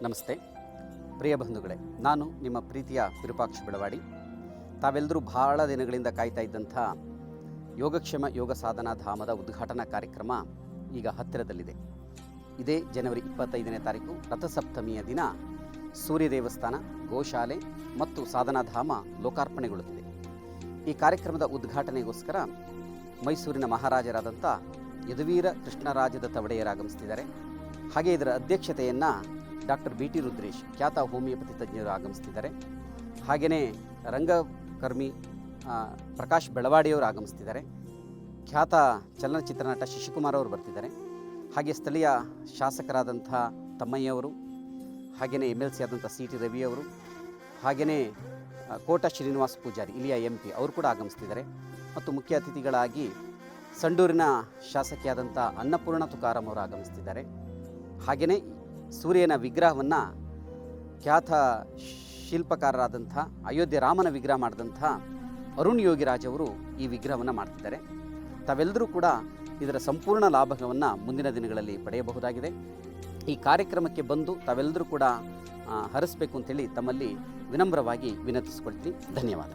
ನಮಸ್ತೆ ಪ್ರಿಯ ಬಂಧುಗಳೇ, ನಾನು ನಿಮ್ಮ ಪ್ರೀತಿಯ ವಿರೂಪಾಕ್ಷ ಬೆಳವಾಡಿ. ತಾವೆಲ್ಲರೂ ಬಹಳ ದಿನಗಳಿಂದ ಕಾಯ್ತಾ ಇದ್ದಂಥ ಯೋಗಕ್ಷೇಮ ಯೋಗ ಸಾಧನಾ ಧಾಮದ ಉದ್ಘಾಟನಾ ಕಾರ್ಯಕ್ರಮ ಈಗ ಹತ್ತಿರದಲ್ಲಿದೆ. ಇದೇ ಜನವರಿ 25ನೇ ತಾರೀಕು ರಥಸಪ್ತಮಿಯ ದಿನ ಸೂರ್ಯ ದೇವಸ್ಥಾನ, ಗೋಶಾಲೆ ಮತ್ತು ಸಾಧನಾಧಾಮ ಲೋಕಾರ್ಪಣೆಗೊಳ್ಳುತ್ತಿದೆ. ಈ ಕಾರ್ಯಕ್ರಮದ ಉದ್ಘಾಟನೆಗೋಸ್ಕರ ಮೈಸೂರಿನ ಮಹಾರಾಜರಾದಂಥ ಯದುವೀರ ಕೃಷ್ಣರಾಜ ಒಡೆಯರ್ ಆಗಮಿಸ್ತಿದ್ದಾರೆ. ಹಾಗೆ ಇದರ ಅಧ್ಯಕ್ಷತೆಯನ್ನು ಡಾಕ್ಟರ್ BT ರುದ್ರೇಶ್, ಖ್ಯಾತ ಹೋಮಿಯೋಪತಿ ತಜ್ಞರು ಆಗಮಿಸ್ತಿದ್ದಾರೆ. ಹಾಗೆಯೇ ರಂಗಕರ್ಮಿ ಪ್ರಕಾಶ್ ಬೆಳವಾಡಿಯವರು ಆಗಮಿಸ್ತಿದ್ದಾರೆ. ಖ್ಯಾತ ಚಲನಚಿತ್ರ ನಟ ಶಶಿಕುಮಾರ್ ಅವರು ಬರ್ತಿದ್ದಾರೆ. ಹಾಗೆ ಸ್ಥಳೀಯ ಶಾಸಕರಾದಂಥ ತಮ್ಮಯ್ಯವರು, ಹಾಗೆಯೇ MLC ಆದಂಥ CT ರವಿಯವರು, ಹಾಗೆಯೇ ಕೋಟ ಶ್ರೀನಿವಾಸ ಪೂಜಾರಿ ಇಲ್ಲಿಯ MP ಅವರು ಕೂಡ ಆಗಮಿಸ್ತಿದ್ದಾರೆ. ಮತ್ತು ಮುಖ್ಯ ಅತಿಥಿಗಳಾಗಿ ಸಂಡೂರಿನ ಶಾಸಕಿಯಾದಂಥ ಅನ್ನಪೂರ್ಣ ತುಕಾರಾಮ್ ಅವರು ಆಗಮಿಸ್ತಿದ್ದಾರೆ. ಹಾಗೆಯೇ ಸೂರ್ಯನ ವಿಗ್ರಹವನ್ನು ಖ್ಯಾತ ಶಿಲ್ಪಕಾರರಾದಂಥ ಅಯೋಧ್ಯೆ ರಾಮನ ವಿಗ್ರಹ ಮಾಡಿದಂಥ ಅರುಣ್ ಯೋಗಿರಾಜ್ ಅವರು ಈ ವಿಗ್ರಹವನ್ನು ಮಾಡ್ತಿದ್ದಾರೆ. ತಾವೆಲ್ಲರೂ ಕೂಡ ಇದರ ಸಂಪೂರ್ಣ ಲಾಭವನ್ನು ಮುಂದಿನ ದಿನಗಳಲ್ಲಿ ಪಡೆಯಬಹುದಾಗಿದೆ. ಈ ಕಾರ್ಯಕ್ರಮಕ್ಕೆ ಬಂದು ತಾವೆಲ್ಲರೂ ಕೂಡ ಹರಿಸಬೇಕು ಅಂತೇಳಿ ತಮ್ಮಲ್ಲಿ ವಿನಮ್ರವಾಗಿ ವಿನಂತಿಸಿಕೊಳ್ತೀನಿ. ಧನ್ಯವಾದ.